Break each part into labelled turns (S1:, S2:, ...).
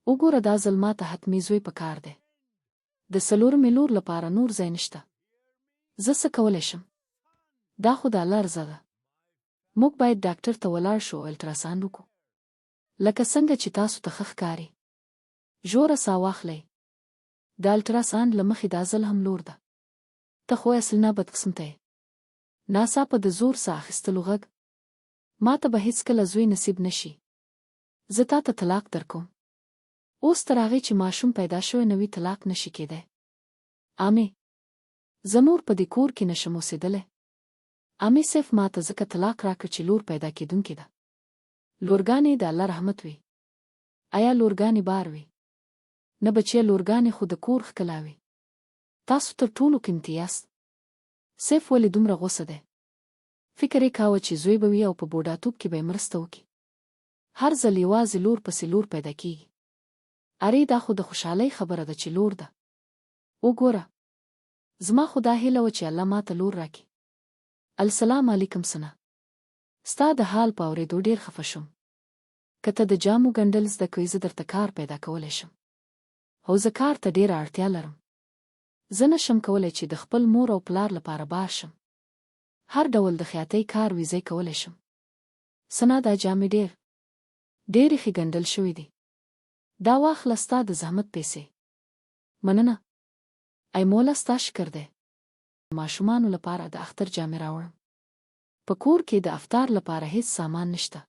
S1: وګوره دا ځل ماته حتمي زوی پکار دی. د 4 لور لپاره نور ځای نشته. زه څه کولی شم؟ دا خو د الله رضا ده. موږ باید ډاکټر ته ولاړ شو او الټراساونډ وکړو. لکه څنګه چې تاسو ته ښه ښکاري. ژوره ساه واخلئ. د الټراساونډ له مخې دا ځل هم لور ده. ته خو اصل نه بدقسمته یې. ناڅاپه د زور ساه اخیستلو غږ. ماته به هیڅکله زوی نصیب نشي. زه تا ته طلاق درکوم. اوس تر هغې چې ماشوم پیدا شوی نوی طلاق نشي کېدی. امې زه نور په دې کور کې نشم اوسېدلی. امې صرف ماته ځکه طلاق راکړ چې لور پیدا کېدونکې ده. لورګانې د الله رحمت وي. آیا لورګانې بار وي؟ نه بچیه، لورګانې خو د کور ښکلا وي. تاسو تر ټولو قیمتي یاست. صرف ولې دومره غوسه دی؟ فکر یې کاوه چې زوی به وي او په بوډاتوب کې به یې مرسته وکړي. هر ځل یوازې لور پسې لور پیدا کېږي. ارې دا خو د خوشحالۍ خبره ده چې لور ده. وګوره زما خو دا هیله وه چې الله ماته لور راکړي. السلام علیکم سنه. ستا د حال په اورېدو ډېر خفه شوم. که ته د جامو ګنډل زده کوې زه درته کار پیدا کولی شم. او زه کار ته ډېره اړتیا لرم. زه نشم کولی چې د خپل مور او پلار لپاره بار شم. هر ډول د خیاطۍ کار ویزې کولی شم. سنا دا جامې ډېرې ښې ګنډل شوې دي. دا واخله ستا د زحمت پیسې. مننه. ای مولا ستا شکر دی. ماشومانو لپاره د اختر جامې راوړم. په کور کې د افطار لپاره هیڅ سامان نشته.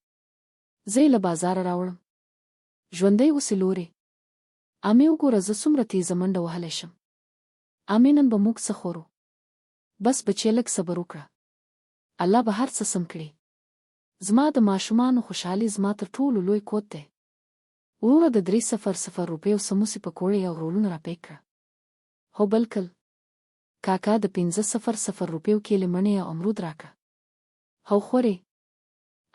S1: زه یې له بازاره راوړم. ژوندی اوسې لورې. امې وګوره زه څومره تیزه منډه وهلی شم. امې نن به موږ څه خورو؟ بس بچې لږ صبر وکړه. الله به هر څه سم کړي. زما د ماشومانو خوشحالي زما تر ټولو لوی قوت دی. وروره د 300 روپیو سموسې پکوړې او رولونه راپیک کړه. هو بلکل. کاکا د 500 روپیو کیلې مڼې او امرود راکړه. هو خورې.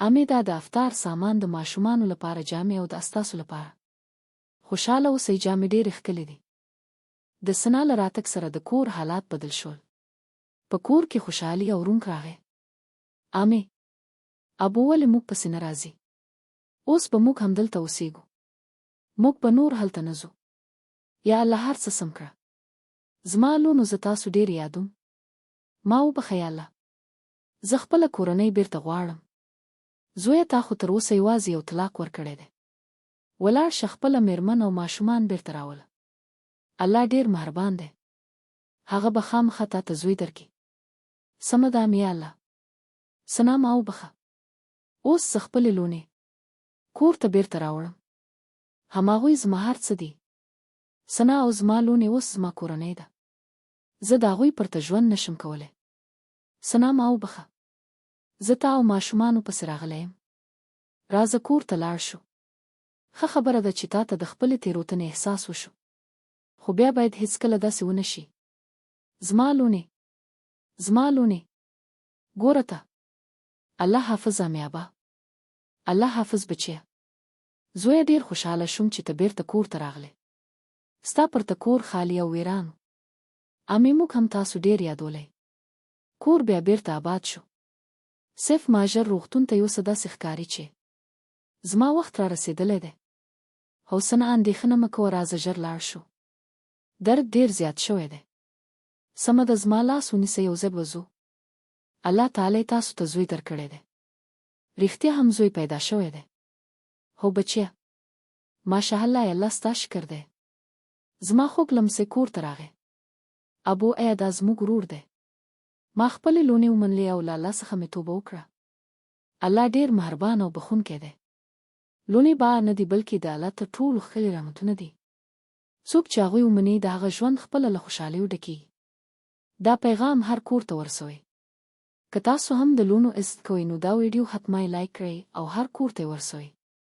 S1: امې دا د افطار سامان د ماشومانو لپاره جامې او د ستاسو لپاره. خوشحاله اوسئ، جامې ډېرې ښکلې دي. د سنا له راتګ سره د کور حالات بدل شول. په کور کې خوشحالي او رونق راغی. امې ابو ولې موږ پسې نه راځي؟ اوس به موږ همدلته اوسېږو. موږ به نور هلته نه ځو. یا الله هر څه سم کړه. زما لونو زه تاسو ډېر یادوم. ما وبخئ یا الله. زه خپله کورنۍ بیرته غواړم. زویه تا خو تر اوسه یوازې یو طلاق ورکړی دی. ولاړ شه خپله مېرمن او ماشومان بیرته راوله. الله ډېر مهربان دی. هغه به خامخا تا ته زوی درکړي. سمه ده امې یا الله. سنا ما وبخه. اوس زه خپلې لونې کور ته بیرته راوړم. هماغوی زما هر څه دي. سنا او زما لونې اوس زما کورنۍ ده. زه د هغوی پرته ژوند نشم کولی. سنا ما وبخه. زه تا او ماشومانو پسې راغلی یم. راځه کور ته لاړ شو. ښه خبره ده چې تا ته د خپلې تېروتنې احساس وشو. خو بیا باید هیڅکله داسې ونه شي. زما لونې ګوره ته. الله حافظ امې ابا. الله حافظ بچیه. زویه ډېر خوشحاله شوم چې ته بیرته کور ته راغلې. ستا پرته کور خالی او ویران. امې موږ هم تاسو ډېر یادولی. کور بیا بیرته آباد شو. صرف ماژر روغتون ته یوسه داسې ښکاري چې زما وخت را رسېدلی دی. حسنه اندېښنه مه کوه، راځه ژر لاړ شو. درد ډېر زیات شوی دی. سمه ده زما لاس ونیسه، یو ځای به ځو. الله تعالی تاسو ته زوی درکړی دی. رښتیا هم زوی پیدا شوی دی. هو بچیه. ماشاءالله الله ستا شکر دی. زما خوږ لمسی کور ته راغی. ابو ایا دا زموږ ورور دی. ما خپلې لونې ومنلې او له الله څخه مې توبه وکړه. الله ډېر مهربان او بخښونکی دی. لونې بار نه دي بلکې د الله تر ټولو ښکلي رحمتونه دي. څوک چې هغوی ومني د هغه ژوند خپله له خوشحالیو ډکېږي. دا پیغام هر کور ته ورسوئ. که تاسو هم د لونو عزت کوئ نو دا ویډیو حتما لایک کړئ او هر کور ته یې ورسوئ.